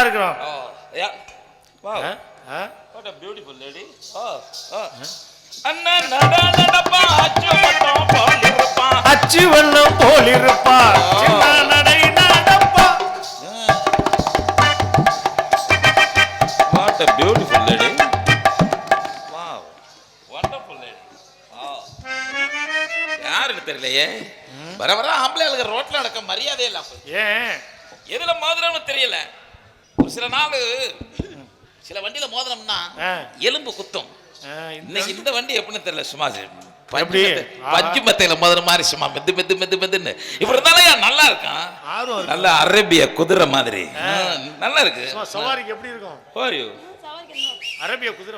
இருக்கிறோம். Wow. What a beautiful lady. அண்ணா நட நடப்பா அச்சு வெள்ளம் போல் இருப்பா சின்ன நடை நடப்பா. What a beautiful lady. Wow. Wonderful lady. யாருக்கு தெரியலையே, வர வர ஆம்பளைகளுக்கு ரோட்ல நடக்க மரியாதை இல்ல. ஏன் எதுல மோதிரம்னு தெரியல. ஒரு சில நாள் சில வண்டியில மோதிரம்னா எலும்பு குத்தும். இன்னைக்கு இந்த வண்டி எப்படின்னு தெரியல, சும்மா பஞ்சு மெத்தையில மோதிர மாதிரி சும்மா மெது மெது மெது மெதுன்னு இப்படி இருந்தாலும் நல்லா இருக்கான். நல்ல அரேபிய குதிரை மாதிரி நல்லா இருக்கு. சவாரிக்கு எப்படி இருக்கும்? அரேபிய குதிரை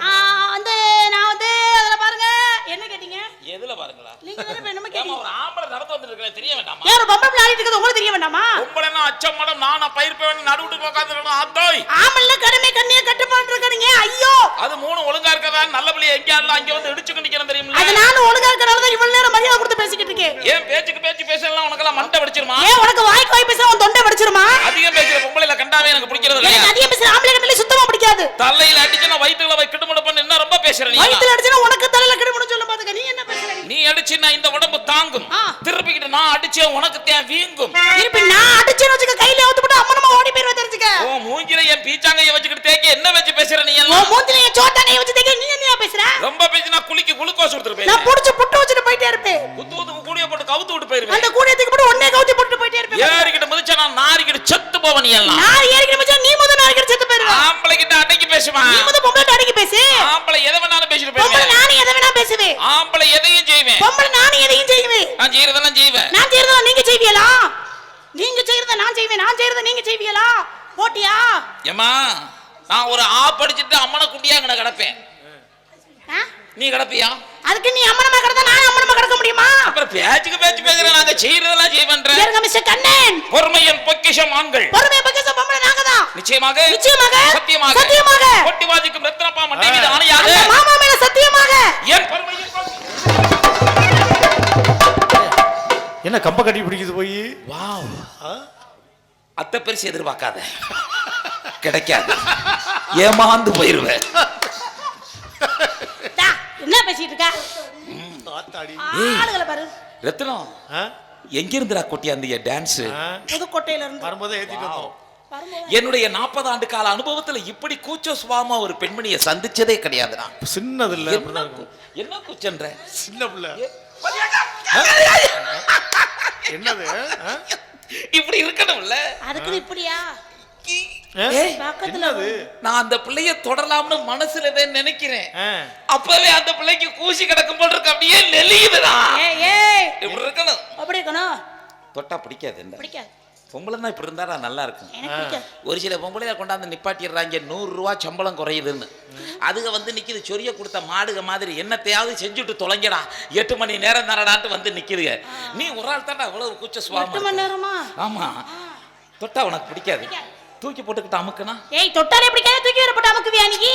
அந்த நான் வந்து அதல பாருங்க. என்ன கேட்டீங்க? எதுல பாருங்களா? நீங்க தான என்ன கேட்டீங்க? ஒரு ஆம்பளை நடந்து வந்திருக்கேன், தெரிய வேண்டாமா? யார பம்பள ஆடிட்டு இருக்குது உங்களுக்கு தெரிய வேண்டாமா? பொம்பளைனா அச்சம் மேடம், நானா பயிர் பேவன் நடுவுட்டு உட்கார்ந்திருக்கணும். ஆத்தோய் ஆம்பள கடமை கண்ணிய கட்டுப்பாடு இருக்கீங்க. ஐயோ, அது மூணு ஒழுங்கா இருக்கதா நல்ல பிள்ளை எங்க ஆளலாம் அங்க வந்து இடிச்சுக்கு நிக்கணும் தெரியுமா? அது நான் ஒழுங்கா இருக்கறனால தான் இவ்வளவு நேரம் மரியாதை கொடுத்து பேசிக்கிட்டு இருக்கேன். ஏன் பேச்சுக்கு பேச்சு பேசலாம் உனக்கு எல்லாம் மண்டை வெடிச்சிருமா? ஏன் உனக்கு வாய்க்கு வாய் பேச உன் தொண்டை வெடிச்சிருமா? அதிகம் பேசுற பொம்பளைல கண்டாவே எனக்கு பிடிக்கிறது இல்ல. எனக்கு அதிகம் பேசுற ஆம்பளை கண்டல சுத்தமா பிடிக்காது. தலையில அடிச்சனா வயித்துல வை கிடுமுட பண்ண என்ன ரொம்ப பேசுற நீ? வயித்துல அடிச்சனா உனக்கு தலையில கிடுமுட சொல்ல பாத்துக்க. நீ என்ன பேசுற? நீ அடிச்சினா இந்த உடம்பு தாங்கும். திருப்பிக்கிட்டு நான் அடிச்சே உனக்கு தேன் வீங்கும். திருப்பி நான் அடிச்சேன்னு வச்சுக்க கையில ஊத்து போட்டு அம்மனமா ஓடி போயிடுவ தெரிஞ்சுக்க. ஓ மூஞ்சில என் பீச்சாங்கைய வச்சிட்டு தேக்க என்ன வெச்சு பேசுற நீ எல்லாம்? ஓ மூஞ்சில என் சோட்டாங்கைய வச்சு தேக்க நீ என்ன பேசுற? ரொம்ப பேசினா குளிக்கு குளுக்கோஸ் கொடுத்துட்டு போய். நான் புடிச்சு புட்டு வச்சிட்டு போயிட்டே இருப்பேன். குத்துவுக்கு கூடிய போட்டு கவுத்து விட்டு போயிடுவேன். அந்த கூடியத்துக்கு போட்டு ஒண்ணே கவுத்தி போட்டு போயிட்டே இருப்பேன். ஏறிக்கிட்ட மதிச்சா நான் நாரிக்கிட்ட செத்து போவ நீ எல்லாம். நான் ஏறிக்கிட்ட மதிச்சா நீ முத நாரிக்கிட்ட செத்து போயிடுவ. ஆம்பளை கிட்ட அடக்கி பேசுமா? நீ முத பொம்பளை அடக்கி பேசு. ஆம்பளை எதை வேணாலும் பேசிட்டு போயிடுவேன். பொம்பளை நானே எதை வேணா பேசுவேன். ஆம்பளை எதையும் செய்வேன். பொம்பளை நானே எதையும் செய்வேன். நான் செய்யறதெல்லாம் செய்வேன். நான் செய்யறத நீங்க செய்வீங்களா? நீங்க செய்யறத நான் செய்வேன். நான் செய்யறத நீங்க செய்வீங்களா? போட்டியா? ஏமா நான் ஒரு ஆ படிச்சிட்டு அம்மன குண்டியாங்கன கிடப்பேன். நீ கிடப்பியா? அதுக்கு நீ அம்மனமா கிடந்தா நான் அம்மனமா கிடக்க முடியுமா? அப்புறம் பேச்சுக்கு பேச்சு பேசுறேன். நாங்க செய்யறதெல்லாம் செய்வேன்றேன். ஏங்க மிஸ்டர் கண்ணன், பொறுமையின் பொக்கிஷம் ஆண்கள். பொறுமையின் பொக்கிஷம் பொம்பளை நாங்க தான். நிச்சயமாக நிச்சயமாக சத்தியமாக சத்தியமாக கொட்டிவாதிக்கும் ரத்னப்பா மண்டை மீது ஆணையாக அந்த மாமா மேல சத்தியமாக என் பொறுமையின் என்ன கம்ப கட்டி பிடிக்குது போய்? வாவ், அத்தை பெருசு எதிர்பார்க்காத, கிடைக்காது, ஏமாந்து போயிருவேன். என்ன பேசிட்டு இருக்க? ஆளுகளை பாரு. ரத்னம் எங்க இருந்துடா கொட்டியாந்திய டான்ஸ்? புதுக்கோட்டையில இருந்து வரும்போது ஏத்திட்டு வந்தோம். என்னுடைய 40 ஆண்டு கால அனுபவத்துல இப்படி கூச்ச சுபாவமா ஒரு பெண்மணியை சந்திச்சதே கிடையாதுடா. சின்னது இல்ல, என்ன கூச்சன்ற? சின்ன பிள்ளை என்னது இப்படி இருக்கணும்ல, அதுக்கு இப்படியா? நான் அந்த பிள்ளைய தொடரலாம்னு மனசுல நினைக்கிறேன். அப்பவே அந்த பிள்ளைக்கு கூசி கிடக்கும் போல் இருக்கு, அப்படியே நெளியுதுடா. இப்படி இருக்கணும், அப்படி இருக்கணும். தொட்டா பிடிக்காது. பிடிக்காது. பொம்பளை தான் இப்படி இருந்தா நல்லா இருக்கும். ஒரு சில பொம்பளைய கொண்டாந்து நிப்பாட்டிடுறாங்க, 100 ரூபா சம்பளம் குறையுதுன்னு. அதுக வந்து நிக்குது சொரிய கொடுத்த மாடுக மாதிரி, என்னத்தையாவது செஞ்சுட்டு தொலைங்கடா, 8 மணி நேரம் தானடான்ட்டு வந்து நிக்குதுங்க. நீ ஒரு ஆள் தாண்டா அவ்வளவு கூச்ச சுபாவம். 8 மணி நேரமா? ஆமா. தொட்டா உனக்கு பிடிக்காது, தூக்கி போட்டுக்கிட்டு அமுக்குனா. ஏய், தொட்டாலே பிடிக்காது, தூக்கி வர போட்டு அமுக்குவியா நீ?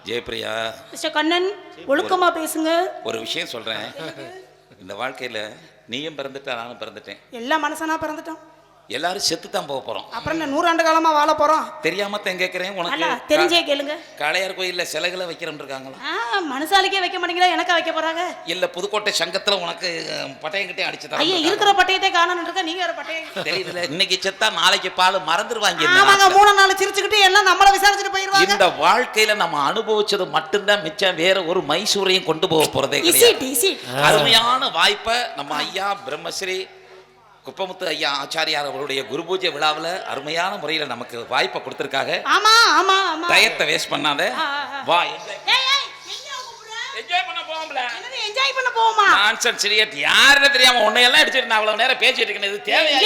ஜெயபிரியா, மிஸ்டர் கண்ணன் ஒழுக்கமா பேசுங்க. ஒரு விஷயம் சொல்றேன். இந்த வாழ்க்கையில நீயும் பிறந்துட்ட, நானும் பிறந்துட்டேன். எல்லா மனுஷனா பிறந்துட்டோம். எல்லாரும் செத்து தான் போக போறோம். அப்புறம் 100 ஆண்டு காலமா வாழ போறோம். தெரியாம தான் கேக்குறேன். உனக்கு தெரிஞ்சே கேளுங்க. காளையார் கோயில்ல சிலைகளை வைக்கிறோம் இருக்காங்களா? மனுஷாலிக்கே வைக்க மாட்டீங்களா? எனக்கா வைக்க போறாங்க? இல்ல புதுக்கோட்டை சங்கத்துல உனக்கு பட்டயம் கிட்டே அடிச்சு தரேன். ஐயா, இருக்கிற பட்டயத்தை காணணும் இருக்க, நீங்க வேற பட்டயம் தெரியுதுல. இன்னைக்கு செத்தா நாளைக்கு பால் மறந்துடுவாங்க. ஆமாங்க, 3 நாள் சிரிச்சுக்கிட்டு எல்லாம் நம்மள விசாரிச்சுட்டு போயிருவாங்க. இந்த வாழ்க்கையில நம்ம அனுபவிச்சது மட்டும்தான் மிச்சம், வேற ஒரு மைசூரையும் கொண்டு போக போறதே கிடையாது. அருமையான வாய்ப்பை நம்ம ஐயா பிரம்மஸ்ரீ குப்பமுத்து ஐயா ஆச்சாரியார் அவருடைய குரு பூஜை விழாவில் அருமையான முறையில் நமக்கு வாய்ப்பை கொடுத்திருக்காங்க. ஆமா ஆமா ஆமா, டயத்தை வேஸ்ட் பண்ணாத, வா என்ஜாய் பண்ண போவோம்ல. என்ஜாய் பண்ண போவோமா? Nonsense idiot. யாருன்னு தெரியாம உன்னை எல்லாம் அடிச்சிட்டு நான் அவ்வளவு நேரம் பேசிட்டு இருக்கேன். இது தேவையா?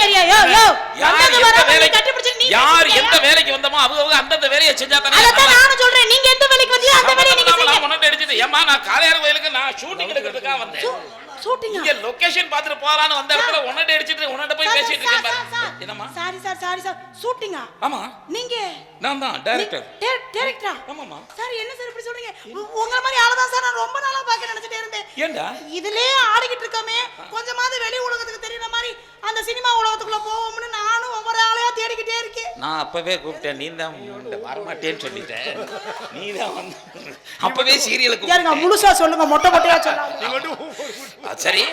யார் எந்த வேலைக்கு வந்தோமோ அவங்க அந்தந்த வேலையை செஞ்சா தானே. அதான் நானும் சொல்றேன், நீங்க எந்த வேலைக்கு வந்தீங்க அந்த வேலையை நீங்க செய்யுங்க. உன்னை அடிச்சிட்டு ஏமா நான் காளையார் கோயிலுக்கு நான் ஷூட்டிங் எடுக்கிறதுக்காக வந்தேன். ஷூட்டிங் இங்க லொகேஷன் பாத்துட்டு போறான்னு வந்த இடத்துல உன்னட அடிச்சிட்டு உன்னட போய் பேசிட்டு இருக்கேன் பாரு. என்னம்மா? சாரி சார் ஷூட்டிங்கா? ஆமா, நீங்க நான் தான் டைரக்டர். டைரக்டரா? ஆமாமா. சார் என்ன சார் இப்படி சொல்றீங்க? உங்கள மாதிரி ஆளு தான் சார் நான் ரொம்ப நாளா பாக்க நினைச்சிட்டே இருந்தேன். ஏண்டா இதுலயே ஆடிக்கிட்டு இருக்கமே, கொஞ்சமாவது வெளி உலகத்துக்கு தெரியற மாதிரி அந்த சினிமா உலகத்துக்குள்ள போவோம்னு நானும் ஒவ்வொரு ஆளையா தேடிக்கிட்டே இருக்கேன். நான் அப்பவே கூப்பிட்டேன், நீ தான் வரமாட்டேன்னு சொல்லிட்டேன். நீ தான் வந்து அப்பவே சீரியலுக்கு யாருங்க முழுசா சொல்லுங்க, மொட்டை மொட்டையா சொல்லாதீங்க. சரி,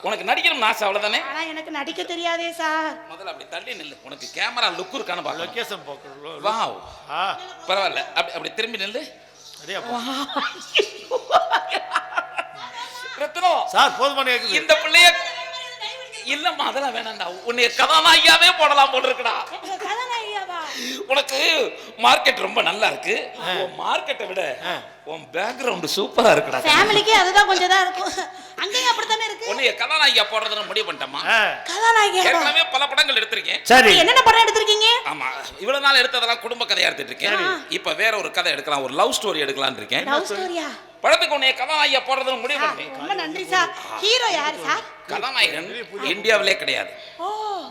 உனக்கு நடிக்கணும்னு ஆசை அவ்வளவுதானே? ஆனா எனக்கு நடிக்க தெரியாதே சார். முதல்ல அப்படி தள்ளி நில்லு, உனக்கு கேமரா லுக் இருக்கானு பாக்க. லொகேஷன் போக்குறோம். வாவ், பரவாயில்ல. அப்படி அப்படி திரும்பி நில்லு. ரத்னம் சார் போதுமான இந்த பிள்ளைய இல்லம்மா, அதெல்லாம் வேணாம்டா. உன்னை கதாநாயகியாவே போடலாம் போல இருக்குடா. உனக்கு மார்க்கெட் ரொம்ப நல்லா இருக்கு. உன் மார்க்கெட்டை விட உன் பேக்ரவுண்ட் சூப்பரா இருக்குடா. ஃபேமிலிக்கு அதுதான் கொஞ்சம் தான் இருக்கும். அங்கேயும் அப்படித்தானே இருக்கு. உன்னை கதாநாயகியா போடுறதுன்னு முடிவு பண்ணிட்டேமா. கதாநாயகியா? ஏற்கனவே பல படங்கள் எடுத்திருக்கேன். சரி, என்னென்ன படம் எடுத்திருக்கீங்க? ஆமா, இவ்வளவு நாள் எடுத்ததெல்லாம் குடும்ப கதையா எடுத்துட்டு இருக்கேன். இப்ப வேற ஒரு கதை எடுக்கலாம், ஒரு லவ் ஸ்டோரி எடுக்கலாம்னு இருக்கேன். லவ் ஸ்டோரியா? படத்துக்கு உன்னை கதாநாயகியா போடுறதுன்னு முடிவு பண்ணேன். ரொம்ப நன்றி சார். ஹீரோ யார் சார்? கதாநாயகன் இந்தியாவிலே கிடையாது,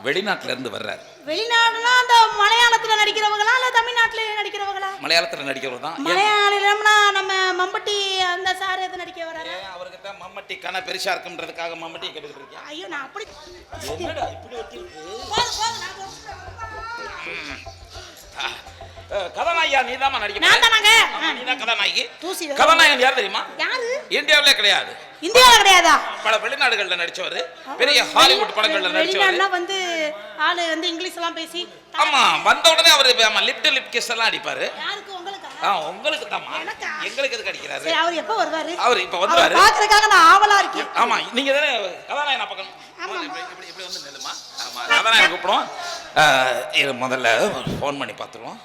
வெளிநாட்டுல இருந்து வர்றாரு. வெளிநாடுனா அந்த மலையாளத்துல நடிக்கிறவங்களா இல்ல தமிழ்நாட்டுல நடிக்கிறவங்களா? மலையாளத்துல நடிக்கிறவர் தான். மலையாளம்னா நம்ம மம்பட்டி அந்த சார் எது நடிக்க வராரு? அவருக்கு தான் மம்மட்டி கன பெருசா இருக்குன்றதுக்காக மம்மட்டி கேட்டுக்கிட்டு இருக்கேன். ஐயோ, நான் அப்படி என்னடா இப்படி வச்சிருக்கு? கதாநாயகியா நீதாமா நடிக்க? நான் தானங்க. நீதான் கதாநாயகி. தூசி. கதாநாயகன் யார் தெரியுமா? யாரு? இந்தியாவிலே கிடையாது. இந்தியாவில கிடையாதா? பல வெளிநாடுகள்ல நடிச்சவர், பெரிய ஹாலிவுட் படங்கள்ல நடிச்சவர். வெளிநாடுனா வந்து ஆளு வந்து இங்கிலீஷ் எல்லாம் பேசி. ஆமா, வந்த உடனே அவரு லிப் டு லிப் கிஸ் எல்லாம் அடிப்பாரு. யாருக்கு? உங்களுக்கு? உங்களுக்கு தான்மா. எங்களுக்கு எதுக்கு அடிக்கிறாரு? சரி, அவர் எப்ப வருவாரு? அவர் இப்ப வந்துருவாரு. பாக்குறதுக்காக நான் ஆவலா இருக்கேன். ஆமா, நீங்க தானே கதாநாயகன் பக்கம். இப்படி இப்படி வந்து நில்லுமா. ஆமா, கதாநாயகன் கூப்பிடுவோம். இது முதல்ல ஃபோன் பண்ணி பார்த்துருவோம்.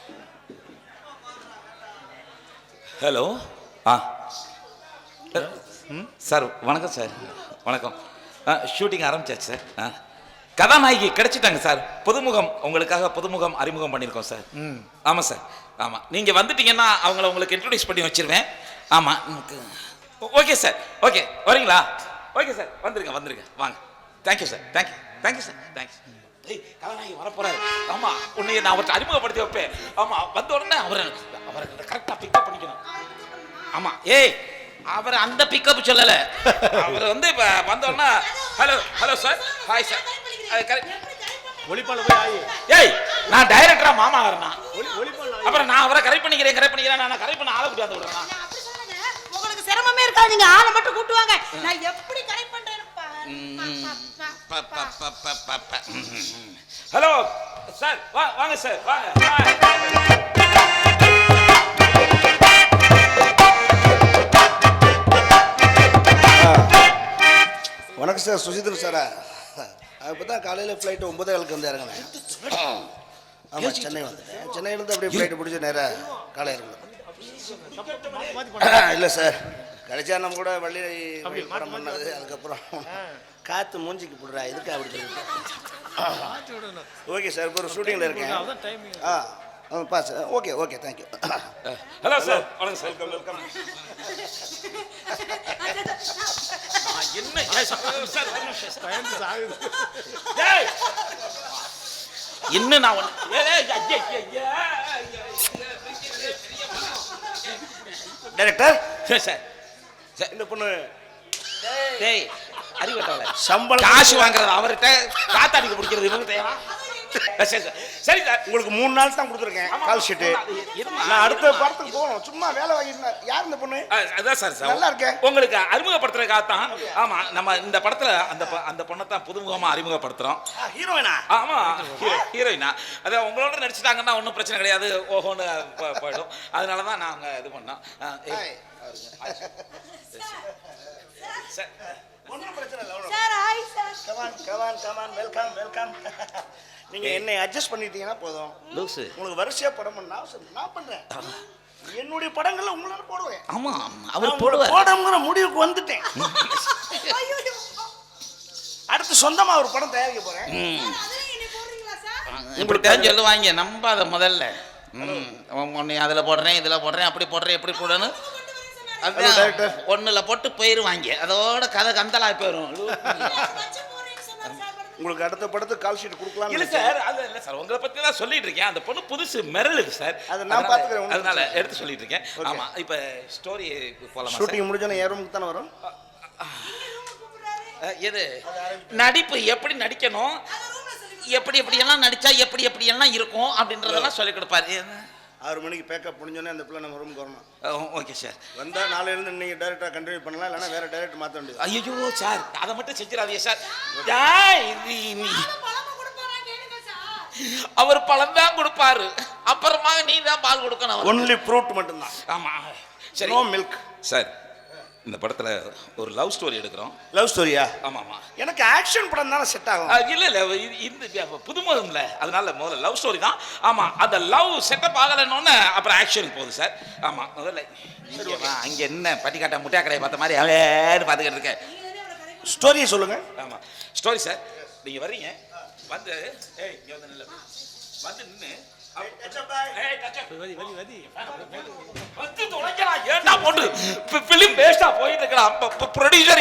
ஹலோ. சார் வணக்கம் சார். வணக்கம். ஷூட்டிங் ஆரம்பிச்சாச்சு சார். கதாநாயகி கிடைச்சிட்டாங்க சார். புதுமுகம், உங்களுக்காக புதுமுகம் அறிமுகம் பண்ணியிருக்கோம் சார். ஆமாம் சார். ஆமாம், நீங்கள் வந்துட்டீங்கன்னா அவங்கள உங்களுக்கு இன்ட்ரோடியூஸ் பண்ணி வச்சிருவேன். ஆமாம், ஓகே சார். ஓகே, வரீங்களா? ஓகே சார், வந்துருங்க வந்துருங்க, வாங்க. Thank you sir. Thank you thank you sir. Thanks. கதாநாயகி வரப்போறாரு. ஆமா, உன்னை நான் அவர்கிட்ட அறிமுகப்படுத்தி வைப்பேன். ஆமா, வந்த உடனே அவரை கரெக்டா பிக்கப் பண்ணிக்கணும். ஆமா, ஏய் அவர் அந்த பிக்கப் சொல்லல. அவர் வந்து வந்த உடனே hello hello sir, hi sir. ஒளிப்பால போய் ஆயி. ஏய், நான் டைரக்டரா மாமா வரேனா? அப்புறம் நான் அவரை கரெக்ட் பண்ணிக்கிறேன். நான் கரெக்ட் பண்ண ஆளை கூட்டி வந்து விடுறேன். உங்களுக்கு சிரமமே இருக்கா? நீங்க ஆளை மட்டும் கூட்டுவாங்க, நான் எப்படி கரெக்ட் பண்றேன்னு. ஹலோ சார், வாங்க சார், வாங்க. வணக்கம் சார், சுசிதர் சாரா? இப்போ தான் காலையில் ஃப்ளைட்டு 9:15 வந்து இறங்கினேன். ஆமாம், சென்னை வந்துட்டேன். சென்னையிலேருந்து அப்படியே ஃப்ளைட்டு பிடிச்சி நேராக காலை இறங்கணும். இல்லை சார், கடைசியாக நம்ம கூட வள்ளி படம் பண்ணது. அதுக்கப்புறம் காற்று மூஞ்சிக்கு போடுறா, இதுக்கு அப்படி சொல்லிட்டு. ஓகே சார், இப்போ ஒரு ஷூட்டிங்கில் இருக்கேன். Boss. Okay okay, thank you. Hello sir, வணக்கம் சார். வெல்கம். இன்னும் நான் டைரக்டர் சார், இந்த பொண்ணு டேய் அறிவட்டால சம்பளம் காசு வாங்குறது அவர்கிட்ட, காத்தாடிக்கு பிடிக்கிறது இவங்க. சரி சார், உங்களுக்கு 3 நாள் தான் கொடுத்துருக்கேன் கால் ஷீட்டு. நான் அடுத்த படத்துக்கு போகணும், சும்மா வேலை வாங்கிட்டேன். யார் இந்த பொண்ணு? அதான் சார், நல்லா இருக்கேன். உங்களுக்கு அறிமுகப்படுத்துறதுக்காக தான். ஆமா, நம்ம இந்த படத்துல அந்த பொண்ணை தான் புதுமுகமா அறிமுகப்படுத்துறோம். ஹீரோயினா? ஆமா, ஹீரோயினா. அதான் உங்களோட நடிச்சுட்டாங்கன்னா ஒன்றும் பிரச்சனை கிடையாது, ஓஹோன்னு போயிடும். அதனாலதான் நாங்க இது பண்ணோம். ஒன்றும் பிரச்சனை இல்லை. Sir, hi sir. Come on, welcome. நீங்க என்னை அட்ஜஸ்ட் பண்ணிட்டீங்கன்னா போதும். லூசு, உங்களுக்கு வரிசையா படம் பண்ண நான் பண்றேன். என்னுடைய படங்கள்ல உங்களால போடுவேன். ஆமா, அவர் போடுவார். போடங்கிற முடிவுக்கு வந்துட்டேன். அடுத்து சொந்தமா ஒரு படம் தயாரிக்க போறேன். இப்படி தான் சொல்லுவாங்க, நம்பாத முதல்ல. உன்னை அதுல போடுறேன், இதுல போடுறேன், அப்படி போடுறேன், எப்படி போடணும். ஒண்ணுல போட்டு போயிருவாங்க, அதோட கதை கந்தலாய் போயிரும். உங்களுக்கு அடுத்த படத்துக்கு கால் ஷீட் கொடுக்கலாம். இல்ல சார், அது இல்ல சார், உங்களை பத்தி தான் சொல்லிட்டு இருக்கேன். அந்த பொண்ணு புதுசு மிரளுது சார், அதை நான் பாத்துக்கிறேன். அதனால எடுத்து சொல்லிட்டு இருக்கேன். ஆமா, இப்ப ஸ்டோரி போலாம். ஷூட்டிங் முடிஞ்சோன்னா ஏன் ரூமுக்கு தானே வரும்? எது நடிப்பு எப்படி நடிக்கணும், எப்படி எப்படி எல்லாம் நடிச்சா எப்படி எப்படி எல்லாம் இருக்கும் அப்படின்றதெல்லாம் சொல்லி கொடுப்பாரு. 6 மணிக்கு பேக்கப் முடிஞ்சோடனே அந்த பிள்ளை நம்ம ரூமுக்கு வரணும். Okay sir. வந்தால் நாளையிலேருந்து நீங்கள் டேரக்டாக கண்டினியூ பண்ணலாம், இல்லைனா வேறு டேரக்ட் மாற்ற வேண்டியது. ஐயோ சார் அதை மட்டும் செஞ்சிடாதீங்க சார். அவர் பழம் தான் கொடுப்பாரு, அப்புறமா நீ தான் பால் கொடுக்கணும். ஒன்லி ஃப்ரூட் மட்டும்தான். ஆமா சரி. No milk. சார் இந்த படத்துல ஒரு லவ் ஸ்டோரி எடுக்கிறோம். லவ் ஸ்டோரியா? ஆமா ஆமா. எனக்கு ஆக்ஷன் படம் தானே செட் ஆகும். இல்ல இல்ல இந்த புதுமுகம்ல, அதனால முதல்ல லவ் ஸ்டோரி தான். ஆமா அந்த லவ் செட்டப் ஆகலன்னு அப்புறம் ஆக்ஷன் போகுது சார். ஆமா முதல்ல அங்க என்ன பட்டிக்காட்டா முட்டையா கடையை பார்த்த மாதிரி அவேன்னு பார்த்துக்கிட்டு இருக்கேன். ஸ்டோரியை சொல்லுங்க. ஆமா ஸ்டோரி சார். நீங்க வர்றீங்க வந்து இங்க வந்து நில்லு, வந்து நின்று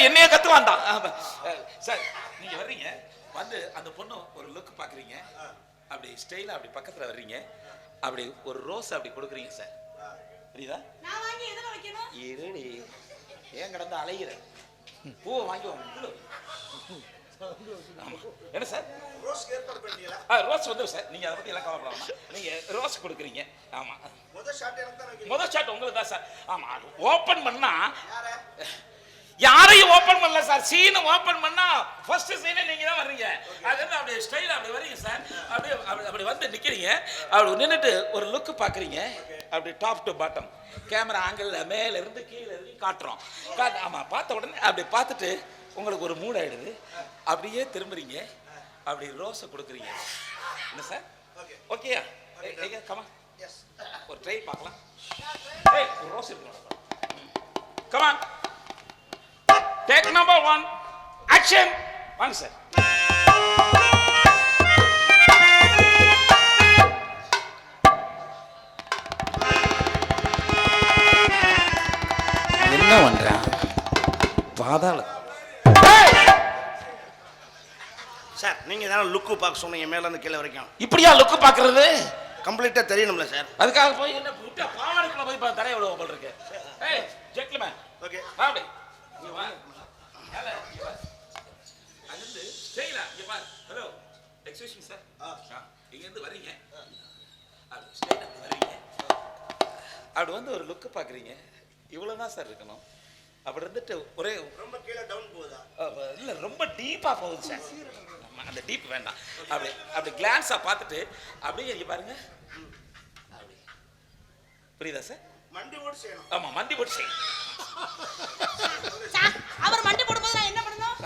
என்னைய கத்துவான்டா சார். நீங்க வர்றீங்க வந்து அந்த பொண்ணு ஒரு லுக் பாக்குறீங்க, அப்படி ஸ்டைலா அப்படி பக்கத்துல வர்றீங்க, அப்படி ஒரு ரோஸ் அப்படி கொடுக்குறீங்க சார். புரியுதா? இருடி ஏன் கிடந்து அலைகிற, பூவை வாங்கி என்ன சார் ரோஸ் வந்து சார் நீங்க அதை பத்தி எல்லாம் கவலைப்படாம நீங்க ரோஸ் கொடுக்குறீங்க. ஆமா முதல் ஷாட் உங்களுக்கு தான் சார். ஆமா ஓபன் பண்ணா யாரையும் ஓபன் பண்ணல சார். சீன் ஓபன் பண்ணா ஃபர்ஸ்ட் சீனே நீங்க தான் வர்றீங்க. அது வந்து அப்படியே ஸ்டைலா அப்படி வரீங்க சார். அப்படியே அப்படி வந்து நிக்கிறீங்க, அப்படி நின்னுட்டு ஒரு லுக் பாக்குறீங்க, அப்படி top to bottom camera angle மேல இருந்து கீழே இருந்து காட்டுறோம். ஆமா பார்த்த உடனே அப்படி பார்த்துட்டு உங்களுக்கு ஒரு மூட் ஆயிடுது, அப்படியே திரும்புறீங்க, அப்படி ரோஸை கொடுக்குறீங்க. என்ன சார் ஓகேயா? கமா ஒரு ட்ரை பார்க்கலாம். ஒரு ரோஸ் இருக்கு. Come on take number 1 action. வாங்க சார். என்ன பண்றான் பாதாள சார்? நீங்க தானே லுக்கு பார்க்க சொன்னீங்க மேல இருந்து கீழே வரைக்கும். இப்படியா லுக்கு பாக்குறது? கம்ப்ளீட்டா தெரியணும்ல சார். அதுக்காக போய் என்ன புட்ட பாவாடைக்குள்ள போய் தரைய விடுவோம் போல இருக்கு. ஏய் ஜென்டில்மேன் ஓகே அப்படி இங்க வா. ஹலோ இங்க வா. அங்கிருந்து ஸ்டைலா இங்க பாரு. Hello excuse me sir. இங்க இருந்து வரீங்க, அப்படி ஸ்டைலா வரீங்க, அப்படி வந்து ஒரு லுக்கு பாக்குறீங்க. இவ்வளவுதான் சார் இருக்கணும். அப்படி இருந்துட்டு ஒரே ரொம்ப கீழே டவுன் போகுதா? இல்ல ரொம்ப டீப்பா போகுது சார். அந்த டீப் வேண்டாம். அப்படி அப்படி கிளான்ஸா பார்த்துட்டு அப்படியே இங்க பாருங்க. அப்படி புரியுதா சார்? மண்டி போட்டு செய்யணும். ஆமா மண்டி போட்டு செய்யணும். அவர் மண்டி போடும்போது நான் என்ன பண்ணணும்?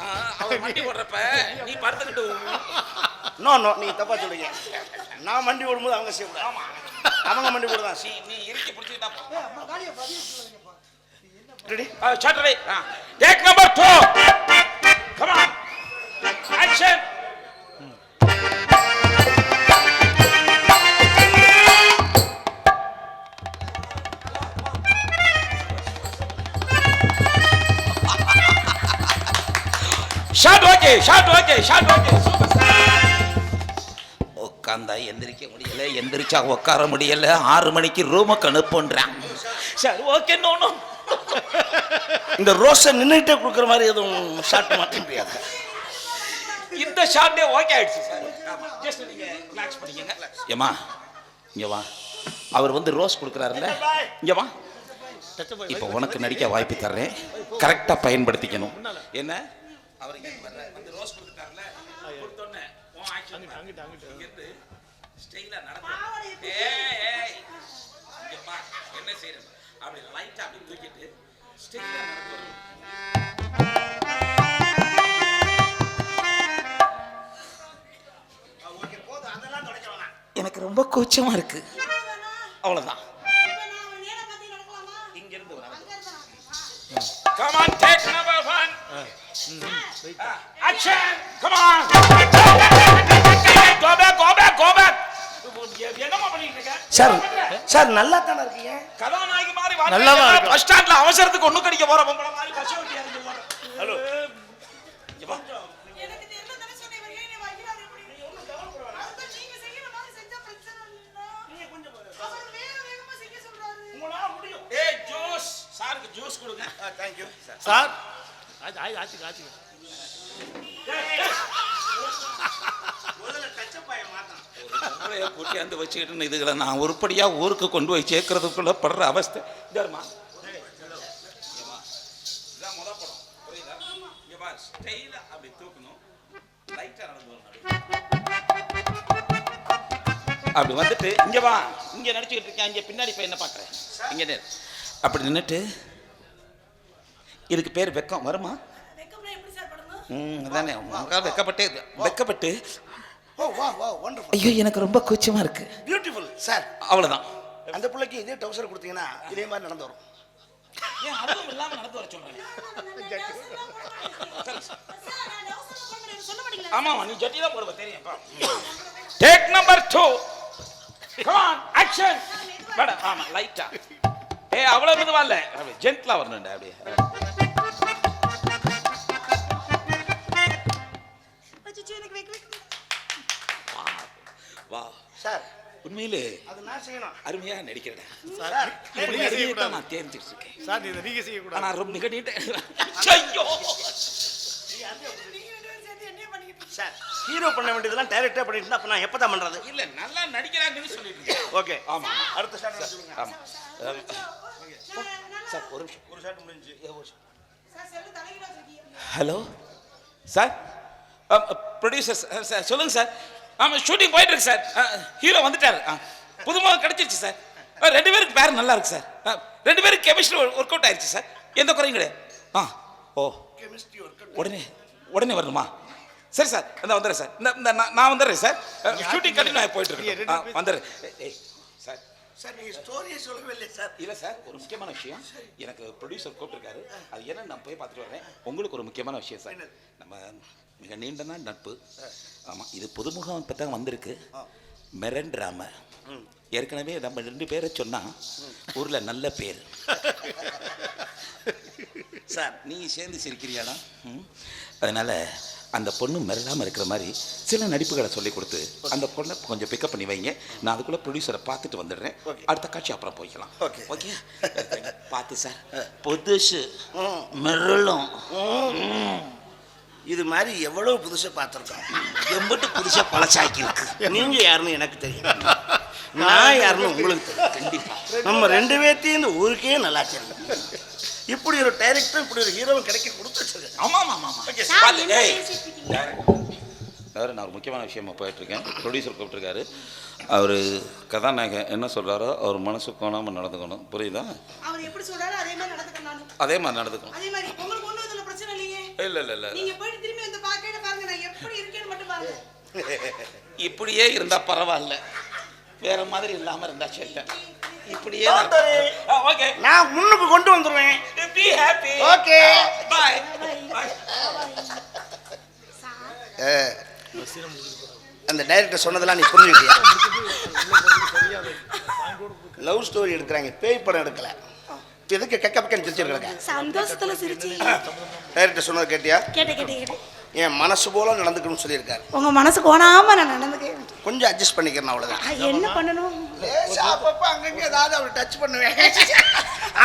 அவர் மண்டி போடுறப்ப நீ படுத்துக்கிட்டு நோ நோ நீ தப்பா சொல்றீங்க. நான் மண்டி போடும்போது அவங்க செய்யக்கூடாது. ஆமா அவங்க மண்டி போடுதான். நீ இறுக்கி பிடிச்சிட்டா போ. Ready? Shot ready. Take number 2 come on action. Shot okay உட்காந்தா எந்திரிக்க முடியல, எந்திரிச்சா உட்கார முடியல. 6 மணிக்கு ரூமுக்கு அனுப்புன்றான் சார். ஓகே நோ நோ இந்த ரோஸை நின்றுட்டே கொடுக்குற மாதிரி எதுவும் ஷாட் மாற்ற முடியாது. இந்த ஷாட்டே ஓகே ஆயிடுச்சு சார். ஜஸ்ட் நீங்க ரிலாக்ஸ் பண்ணிக்கங்க. ஏமா இங்க வா. அவர் வந்து ரோஸ் கொடுக்குறாருல்ல, இங்க வா. இப்போ உனக்கு நடிக்க வாய்ப்பு தர்றேன், கரெக்டா பயன்படுத்திக்கணும். என்ன அவர் இங்க வந்து ரோஸ் கொடுத்துட்டாருல, கொடுத்தோன்னே உன் ஆக்ஷன் இங்க இருந்து ஸ்டைலா நடந்து ஏய் இங்க பா என்ன செய்யற, அப்படி லைட்டா அப்படி தூக்கிட்டு ஸ்டைலா நடந்து வரும். எனக்கு ரொம்ப கூச்சமா இருக்கு, அவ்வளவுதான். இங்க இருந்து come on take number 1 action come on go back என்னமா பண்ணிட்டு இருக்க சார்? சார் நல்லா தான இருக்கீங்க. கதாநாயகி மாதிரி வாங்க. நல்லா தான் இருக்கு. பஸ் ஸ்டாண்ட்ல அவசரத்துக்கு ஒண்ணு கடிக்க போற பொம்பள மாதிரி பஸ் ஓட்டி இறங்கி போற. ஹலோ எனக்கு தெரியல தான சொன்னே இவர் ஏன் வைக்கிறாரு இப்படி? அது நீங்க செய்யற மாதிரி செஞ்சா பிரச்சனை இல்ல. நீங்க கொஞ்சம் அவர் வேகமா செய்ய சொல்றாரு. உங்களால முடியும். ஏய் ஜூஸ் சாருக்கு ஜூஸ் கொடுங்க. தேங்க் யூ சார் ஆச்சு கூட்டியாந்து வச்சுக்கிட்டு இதுகளை நான் உருப்படியா ஊருக்கு கொண்டு போய் சேர்க்கறதுக்குள்ள படுற அவஸ்தை. அப்படி வந்துட்டு இங்க வா, இங்க நடிச்சுக்கிட்டு இருக்கேன், இங்க பின்னாடி போய் என்ன பாக்குறேன், இங்க நேர் அப்படி நின்னுட்டு இதுக்கு பேர் வெக்கம் வருமா? அதானே வெக்கப்பட்டு ஐயோ எனக்கு ரொம்ப கூச்சமா இருக்கு. Beautiful sir. அவ்வளவுதான். அந்த பிள்ளைக்கு இதே டவுசர் கொடுத்தீங்கன்னா இதே மாதிரி நடந்து வரும். ஏன் அதுவும் இல்லாம நடந்து வர சொல்றேன். ஆமா நீ ஜட்டி தான் போடுவ தெரியும்ப்பா. Take number 2. Come on action. Madam ஆமா லைட்டா. அவ்வளவு மெதுவா இல்ல, ஜென்ட்லா வரணும்டா அப்படியே. வா சார் உண்மையிலே அது நான் செய்யணும். அருமையா நடிக்கிறேன் சார். நீங்க செய்ய கூடாது. நான் தேர்ந்தெடுத்து இருக்கேன் சார். இத நீங்க செய்ய கூடாது. நான் ரொம்ப நிகழ்ச்சிட்டு ஐயோ சார் ஹீரோ பண்ண வேண்டியதெல்லாம் டைரக்டா பண்ணிட்டு இருந்தா அப்ப நான் எப்பதான் பண்றது? இல்ல நல்லா நடிக்கிறாங்கன்னு சொல்லிட்டு. ஓகே ஆமா அடுத்த ஷாட் சொல்லுங்க. ஆமா சார் ஒரு நிமிஷம். ஒரு ஷாட் முடிஞ்சு. ஹலோ சார், ப்ரொடியூசர் சார் சொல்லுங்க சார். ஆமாம் ஷூட்டிங் போயிட்டு இருக்கு சார். ஹீரோ வந்துட்டாரு. புதுமுகம் கிடைச்சிருச்சு சார். 2 பேருக்கு பேர் நல்லா இருக்கு சார். 2 பேருக்கு கெமிஸ்ட்ரி ஒர்க் அவுட் ஆயிடுச்சு சார். எந்த குறையும் கிடையாது. ஓ கெமிஸ்ட்ரி ஒர்க் உடனே வரணுமா? சரி சார் இந்த வந்துடுறேன் சார். இந்த நான் வந்துடுறேன் சார். ஷூட்டிங் கண்டினியூ போயிட்டு இருக்கு. வந்துடுறேன் சார். சார் நீங்க ஸ்டோரியே சொல்லவே இல்லை சார். இல்லை சார் ஒரு முக்கியமான விஷயம். எனக்கு ப்ரொடியூசர் கூப்பிட்டுருக்காரு. அது என்னன்னு நான் போய் பார்த்துட்டு வரேன். உங்களுக்கு ஒரு முக்கியமான விஷயம் சார். நம்ம மிக நீண்ட நாள் நட்பு. ஆமாம் இது புதுமுகம் இப்போ தான் வந்திருக்கு. மெரண்டாம ஏற்கனவே நம்ம 2 பேரை சொன்னா ஊரில் நல்ல பேர். சார் நீங்கள் சேர்ந்து சிரிக்கிறியாடா? அதனால் அந்த பொண்ணு மிரளாமல் இருக்கிற மாதிரி சில நடிப்புகளை சொல்லி கொடுத்து அந்த பொண்ணை கொஞ்சம் பிக்கப் பண்ணி வைங்க. நான் அதுக்குள்ளே ப்ரொடியூசரை பார்த்துட்டு வந்துடுறேன். அடுத்த காட்சி அப்புறம் போய்க்கலாம். ஓகே பார்த்து சார். புதுசு மிரளும் இது மாதிரி எவ்வளவு புதுசா பார்த்துருக்கோம். எம்பிட்டு புதுசா பழசாக்கி இருக்கு. நீங்க யாருன்னு எனக்கு தெரியும், நான் யாருன்னு உங்களுக்கு தெரியும். கண்டிப்பா நம்ம 2 பேர்த்தையும் இந்த ஊருக்கே நல்லா தெரியும். இப்படி ஒரு டைரக்டர் இப்படி ஒரு ஹீரோவும் கிடைக்க கொடுத்து வச்சிருக்கேன். ஆமா நான் ஒரு முக்கியமான விஷயமா போயிட்டு இருக்கேன். ப்ரொடியூசர் கூப்பிட்டுருக்காரு. அவர் கதாநாயகன் என்ன சொல்றாரோ அவர் மனசு கோணாமல் நடந்துக்கணும். புரியுதா? அவர் எப்படி சொல்றாரோ அதே மாதிரி நடந்துக்கணும். அதே மாதிரி நடந்துக்கணும். அதே மாதிரி உங்களுக்கு ஒண்ணும் இதுல பிரச்சனை இல்லையே. இல்ல நீங்க போய் திரும்பி வந்து பாக்கேட பாருங்க நான் எப்படி இருக்கேன்னு மட்டும் பாருங்க. இப்படியே இருந்தா பரவாயில்ல, வேற மாதிரி இல்லாம இருந்தா சரி. இப்படியே ஓகே நான் முன்னுக்கு கொண்டு வந்துருவேன். பீ ஹேப்பி. Okay bye. அந்த டைரக்டர் சொன்னதெல்லாம் நீ புரிஞ்சுக்கிட்டியா? லவ் ஸ்டோரி எடுக்கிறாங்க, பேய் படம் எடுக்கல. எதுக்கு கக்க பக்கம் சிரிச்சிருக்காங்க? சந்தோஷத்துல சிரிச்சி. டைரக்டர் சொன்னது கேட்டியா? கேட்டேன். என் மனசு போல நடந்துக்கணும்னு சொல்லியிருக்காரு. உங்க மனசு கோணாம நான் நடந்துக்கிறேன். கொஞ்சம் அட்ஜஸ்ட் பண்ணிக்கிறேன் அவ்வளவுதான். என்ன பண்ணணும்? அப்பப்ப அங்கங்க ஏதாவது அவர் டச் பண்ணுவேன்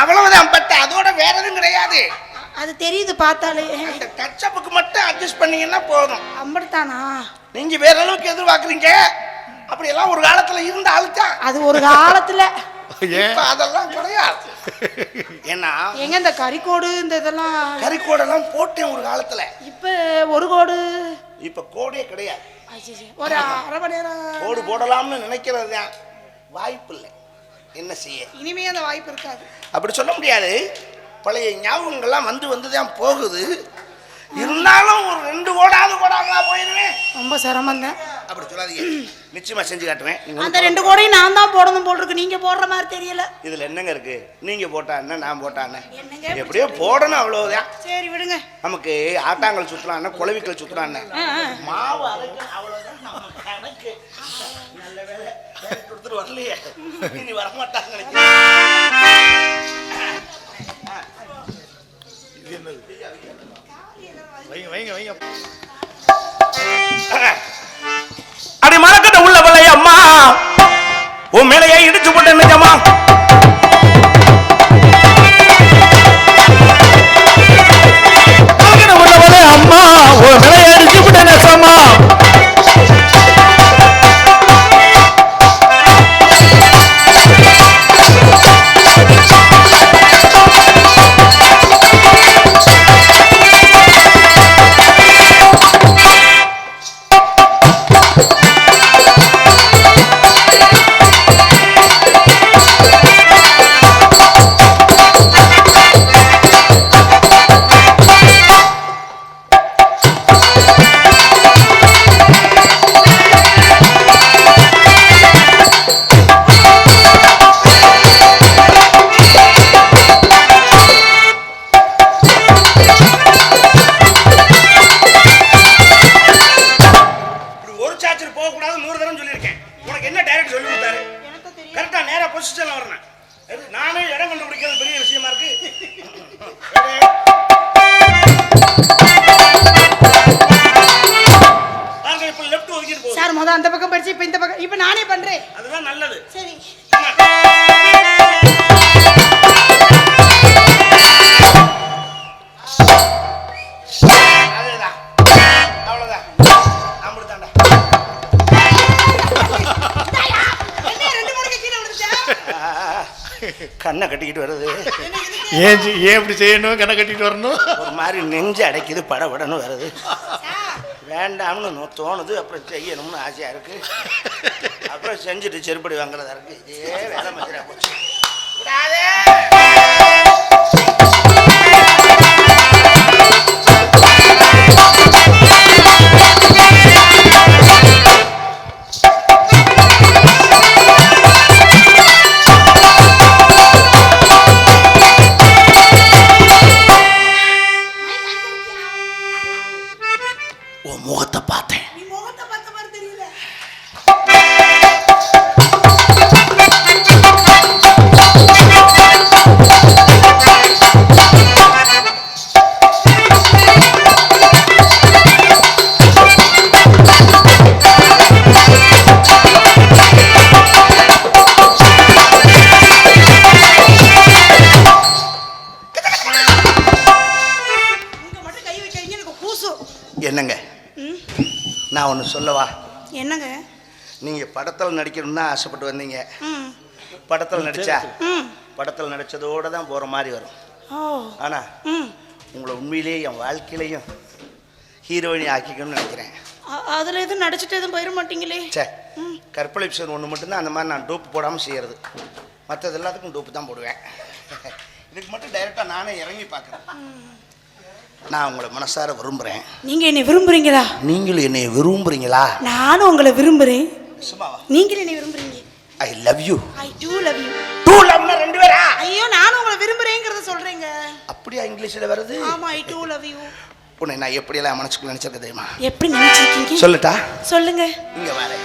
அவ்வளவுதான். பட் அதோட வேற எதுவும் கிடையாது. அது தெரியுது பார்த்தாலே. அந்த டச் அப்புக்கு மட்டும் அட்ஜஸ்ட் பண்ணீங்கன்னா போதும். அம்படுத்தானா? நீங்க வேற அளவுக்கு எதிர்பார்க்குறீங்க. அப்படி எல்லாம் ஒரு காலத்துல இருந்த ஆளுதான். அது ஒரு காலத்துல. அதெல்லாம் கிடையாது. ஏன்னா எங்க இந்த கறிக்கோடு இந்த இதெல்லாம் கறிக்கோடெல்லாம் போட்டேன் ஒரு காலத்துல. இப்ப ஒரு கோடு இப்ப கோடே கிடையாது. ஒரு அரை மணி நேரம் கோடு போடலாம்னு நினைக்கிறது தான். வாய்ப்பு இல்லை. என்ன செய்ய? இனிமே அந்த வாய்ப்பு இருக்காது. அப்படி சொல்ல முடியாது. பழைய ஞாபகங்கள்லாம் வந்து தான் போகுது. இருந்தாலும் ஒரு 2 கோடாவது போடாமலா போயிருவேன். ரொம்ப சிரமம் தான். அப்படி சொல்லாதீங்க. நிச்சயமா செஞ்சு காட்டுவேன். அந்த 2 கோடையும் நான் தான் போடணும் போல் இருக்கு. நீங்க போடுற மாதிரி தெரியல. இதுல என்னங்க இருக்கு? நீங்க போட்டா என்ன, நான் போட்டா என்ன, எப்படியோ போடணும் அவ்வளவுதான். சரி விடுங்க. நமக்கு ஆட்டாங்கல் சுத்தலாம், குளவிக்கல் சுத்தலாம், மாவு அரைக்கணும் அவ்வளவுதான். கணக்கு நல்ல வேலை கொடுத்துட்டு வரலையே. இனி வரமாட்டாங்க. அடி மரக்கட்ட உள்ள வலை அம்மா உன் மேலையே இடிச்சு போட்ட நிஜமா. மரக்கட்ட உள்ள வலை அம்மா கட்டிக்கிட்டு வருது? ஏன் இப்படி செய்யணும்? கணக்கு கட்டிட்டு வரணும்? ஒரு மாதிரி நெஞ்சு அடைக்குது, படபடன்னு வருது. வேண்டாம்னு தோணுது, அப்புறம் செய்யணும்னு ஆசையா இருக்கு. அப்புறம் செஞ்சுட்டு செருப்படி வாங்குறதா இருக்கு. இதே வேலை மச்சரா போச்சு. முகத்தை பார்த்தேன். நீ முகத்தை பார்த்த மாதிரி தெரியல. என்னங்க, நான் ஒன்று சொல்லவா? என்னங்க? நீங்கள் படத்தில் நடிக்கணும்னு தான் ஆசைப்பட்டு வந்தீங்க. படத்தில் நடித்தா படத்தில் நடித்ததோடு தான் போகிற மாதிரி வரும். ஆனால் உங்களை உண்மையிலேயே என் வாழ்க்கையிலையும் ஹீரோயினி ஆக்கிக்கணும்னு நினைக்கிறேன். அதில் எதுவும் நடிச்சுட்டு எதுவும் போயிட மாட்டீங்களே? சே, கற்பழி விஷயம் ஒன்று மட்டும்தான் அந்த மாதிரி நான் டோப்பு போடாமல் செய்கிறது. மற்றது எல்லாத்துக்கும் டோப்பு தான் போடுவேன். இதுக்கு மட்டும் டைரெக்டாக நானே இறங்கி பார்க்குறேன். நான் உங்களை மனசார விரும்புகிறேன். நீங்கள் என்னை விரும்புகிறீங்களா? நீங்களும் என்னை விரும்புகிறீங்களா? நானும் உங்களை விரும்புகிறேன். நீங்களும் என்னை விரும்புகிறீங்க. I love you. I too love you. Too லவ்னா ரெண்டு பேரா? ஐயோ, நானும் உங்களை விரும்புகிறேங்கிறத சொல்கிறேங்க. அப்படியா இங்கிலீஷில் வருது? ஆமாம், ஐ டூ லவ் யூ. உன்னை நான் எப்படியெல்லாம் மனசுக்குள்ள நினச்சிருக்கேன் தெரியுமா? எப்படி நினச்சிருக்கீங்க? சொல்லட்டா? சொல்லுங்க. இங்கே வரேன்.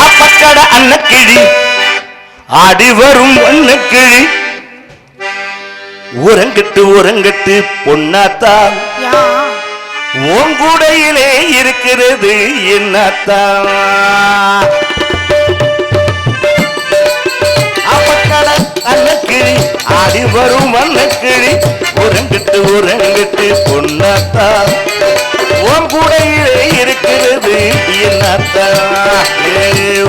ஆப்பக்கட அன்னக்கிழி ஆடி வரும் ஒன்னுக்கிழி உறங்கட்டு உறங்கட்டு பொன்னாத்தா உங்கூடையிலே இருக்கிறது என்னத்தா. ஆப்பக்கட அன்னக்கிழி ஆடி வரும் ஒன்னுக்கிழி உறங்கட்டு உறங்கட்டு பொன்னாத்தா உங்கூடையிலே இருக்கிறது என்னத்தா.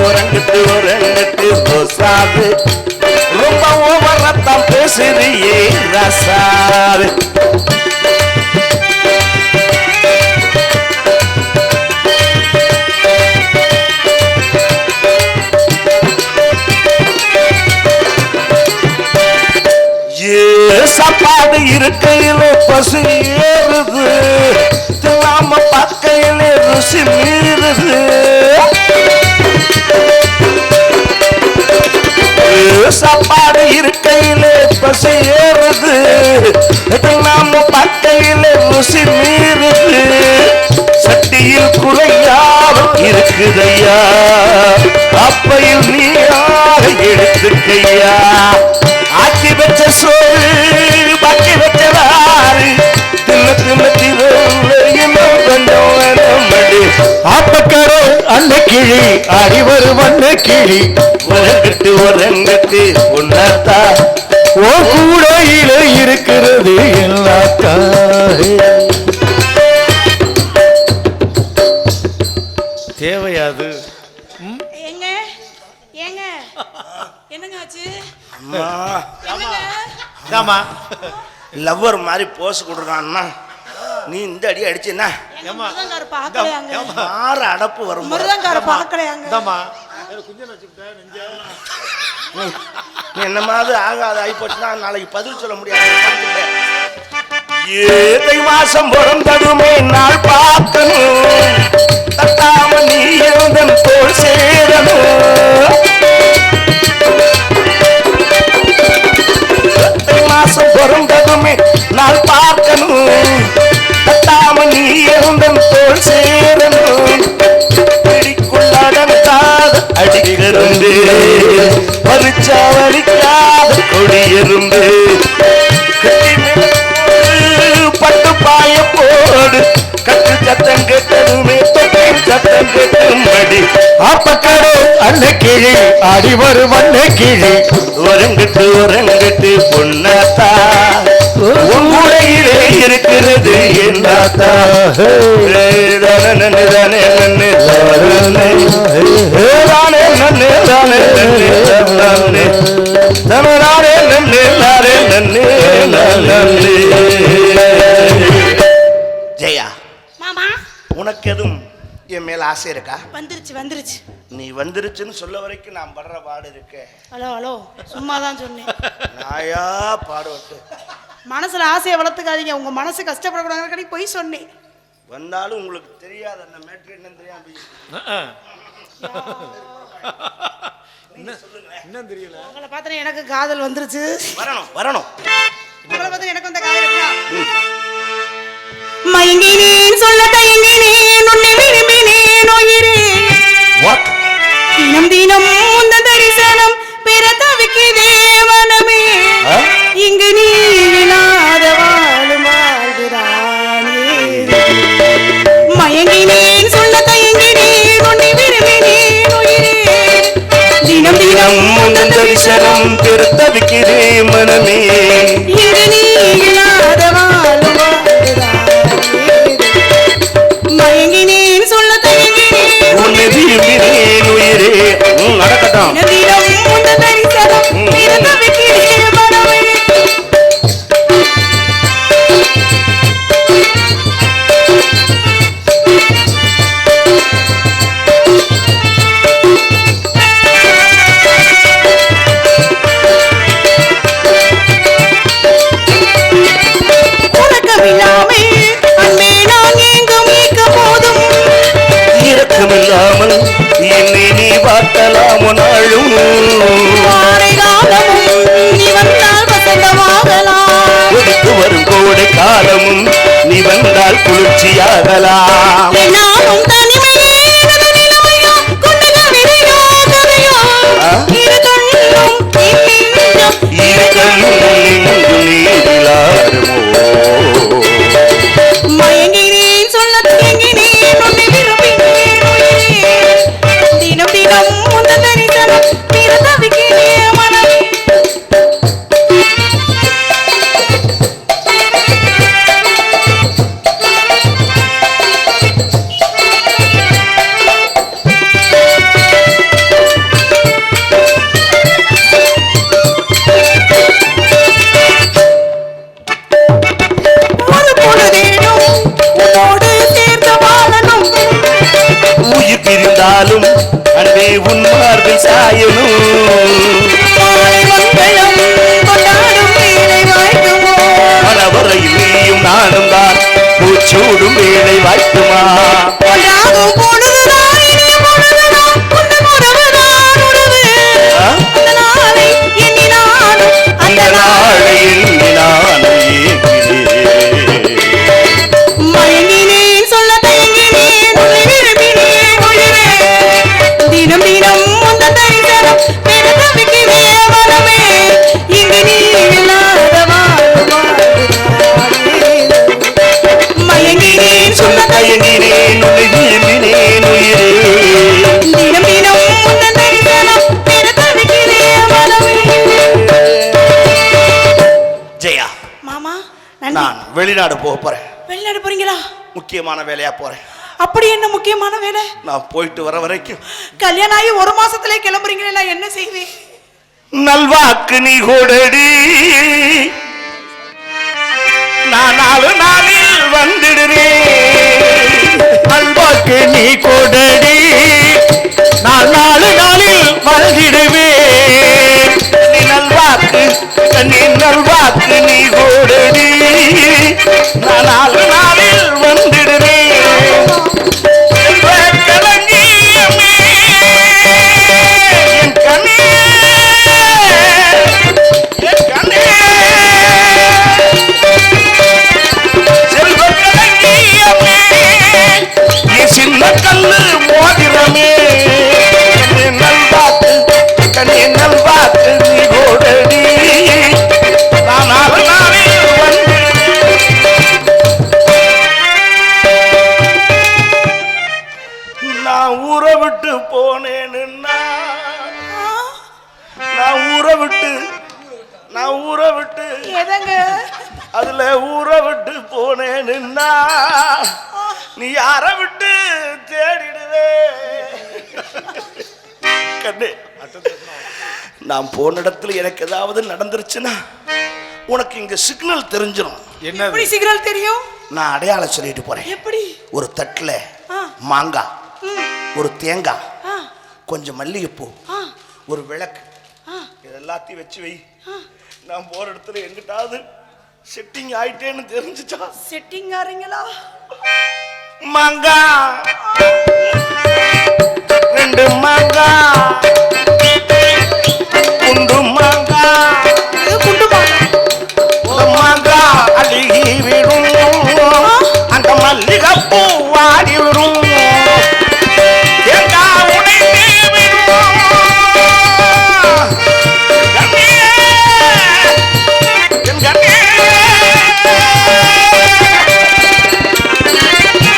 உறங்கட்டு உறங்கட்டு ரோசாது ரொம்ப ஓவரத்தான் பேசுறியே ரசாது. சாப்பாடு இருக்கையில பசு ஏறுது, நாம பக்கையில ருசி மீறுது. சாப்பாடு இருக்கையில பசு ஏறுது, நாம பக்கையில ருசி மீறுது. சட்டியில் குறையாக இருக்குதையா, அப்பையில் நீயாக எடுத்துக்கையா. ஆக்கி வச்ச சோறு பாக்கி வச்சவாறு தின்ன தின்ன இன்னும் கொஞ்சம் வேணும்படி. ஆப்பக்கரை அன்னக்கிழி ஆடி வரும் அன்னக்கிழி உறங்கட்டு உறங்கட்டு உன்னத்தா ஓ கூடையில இருக்கிறது எல்லாத்தா. தேவையாது. ஏங்க ஏங்க என்னங்க ஆச்சு? லவ்வர் மாதிரி போஸ் கொடுறான்னா நீ இந்த அடி அடிச்சுன்னா அடப்பு வரும். என்ன மாதிரி ஆகாது ஆகி போச்சுன்னா நாளைக்கு பதில் சொல்ல முடியாது. ஏதை மாசம் பிறந்ததுமே நாள் பார்க்கணும், தட்டாம நீ எழுதன் தோல் சேரணும். மாசம் பிறந்ததுமே நாள் பார்க்கணும், தட்டாம நீ எழுந்தன் தோல் சேரணும். பிடிக்குள்ளடங்காத அடிக்கிறது பறிச்சா வலிக்காத கொடியெருந்து. பட்டு பாய போடு கட்டு சத்தம் கேட்டதுமே சத்தம் கேட்டும்படி. ஆப்பக்கரை அன்னக்கிழி ஆடி வரும் அன்னக்கிழி உறங்கட்டு உறங்கட்டு பொன்னத்தா உங்குடையிலே இருக்கிறது என்னாத்தா ஜெயா, மாமா உனக்கு எதுவும் என் மேல ஆசை இருக்கா? வந்துருச்சு. நீ வந்துருச்சுன்னு சொல்ல வரைக்கும் நான் படுற பாடு இருக்க. ஹலோ சும்மா தான் சொன்னேன். நாயா பாடுவட்டு மனசுல ஆசையை வளர்த்துக்காதீங்க. உங்க மனசு கஷ்டப்படக்கூடாது போய் சொன்னேன். வந்தாலும் உங்களுக்கு தெரியாது அந்த மேட்ரு என்னன்னு தெரியாம என்ன தெரியல. உங்களை பார்த்தா எனக்கு காதல் வந்துருச்சு. வரணும் உங்களை பார்த்தா எனக்கு வந்த காதல் எப்படியா? மயங்கினேன் சொல்ல தயங்கினேன் உன்னை விரும்பினேன் உயிரே. தினம் உந்த தரிசனம் பெற தவிக்குதே மனமே. இங்கு நீ இல்லாத வாழும் வாழ்வுதானே. மயங்கினேன் சொல்ல தயங்கினேன் உன்னை விரும்பினேன் உயிரே. தினம் உந்த தரிசனம் பெற தவிக்குதே மனமே. இங்கு நீ இல்லாத வாழும் மயங்கினேன் சொல்ல தயங்கினேன் உன்னை விரும்பினேன் உயிரே. நடக்கட்டும். தினம் உந்த தரிசனம் பெற தவிக்குதே மனமே. இரக்கமில்லாமல் என்னை நீ வாட்டலாம் நாளும். ஒதுக்கு வரும் கோடை காலமும் நீ வந்தால் குளிர்ச்சியாகலாம். மயங்கினேன் சொல்ல தயங்கினேன் உன்னை விரும்பினேன் உயிரே. தினம் உந்த தரிசனம் பெற தவிக்கிறேன் மனமே. உயிர் பிரிந்தாலும் அன்பே உன் மார்பில் சாயணும். மனவரையில் நீயும் நானும் தான் பூச்சூடும் வேலை வாய்க்குமா. அந்த நாளை எண்ணி நானும் ஏங்கினேன். மயங்கினேன் சொல்ல தயங்கினேன் உன்னை விரும்பினேன் உயிரே. தினம் உந்த தரிசனம் பெற தவிக்கிறேன் மனமே. இங்கு நீ இல்லாத மயங்கினேன் சொல்ல தயங்கினேன் உன்னை விரும்பினேன் உயிரே. தினம் உந்த தரிசனம் பெற தவிக்கிறேன் மனமே. ஜெயா, மாமா நான் வெளிநாடு போக போறேன். வெளிநாடு போறீங்களா? முக்கியமான வேலையா போறேன். அப்படி என்ன முக்கியமான வேலை? நான் போயிட்டு வர வரைக்கும் கல்யாணம் ஆகி 1 மாசத்துல கிளம்புறீங்களா? நான் என்ன செய்வேன்? நல்வாக்கு நீ கொடடி, நான் 4 நாளில் வந்துடுறேன். நல்வாக்கு நீ கொடடி, நான் 4 நாளில் வந்துடுவேன். நீ நல்வாக்கு நீ கொடடி, நான் 4 நாளில் வந்துடுவேன். சின்ன கல்லு மோதிரமே நல்வாக்கு நீ கோடடி, நான் 4 நாளில் வந்து. நான் ஊரை விட்டு போனேன்னா, நான் ஊரை விட்டு எதங்க அதுல ஊரை விட்டு போனேன்னா நீ யாரை விட்டு தேடிடுவே கண்ணு. நான் போன இடத்துல எனக்கு ஏதாவது நடந்துருச்சுன்னா உனக்கு இங்க சிக்னல் தெரிஞ்சிடும். எப்படி சிக்னல் தெரியும்? நான் அடையாளம் சொல்லிட்டு போறேன். எப்படி? ஒரு தட்டுல மாங்காய், ஒரு தேங்காய், கொஞ்சம் மல்லிகைப்பூ, ஒரு விளக்கு, இது எல்லாத்தையும் வச்சு வை. நான் போற இடத்துல எங்கிட்டாவது செட்டிங் ஆயிட்டேன்னு தெரிஞ்சுச்சா? செட்டிங் ஆறீங்களா? மாங்காய், 2 மாங்காய், குண்டு மாங்காய், குண்டு மாங்காய் அழுகி விடும், அந்த மல்லிகைப்பூ வாடி விடும், தேங்காய் உடைந்து விடும். என் கண்ணே,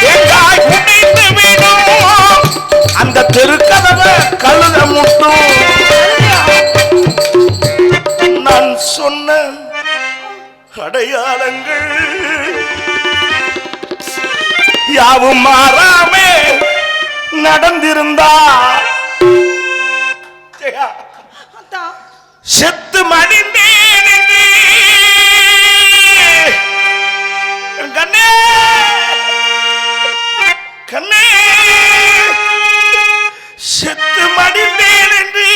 தேங்காய் உடைந்து விடும், அந்த தெருக்கதவை கழுத முட்டும். நான் சொன்ன அடையாளங்கள் யாவும் மாறாமே நடந்திருந்தா செத்து மடிந்தேன் கண்ணே, கண்ணே, செத்து மடிந்தேன் என்று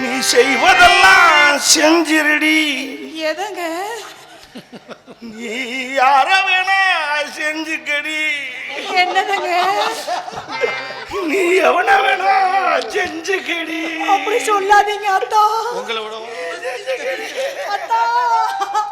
நீ செய்வதெல்லாம் செஞ்சிருடி. எதங்க? நீ யார வேணா செஞ்சுக்கடி. என்னதுங்க? நீ எவன வேணா செஞ்சுக்கடி. அப்படி சொல்லாதீங்க அத்தா. உங்களை விட அத்தா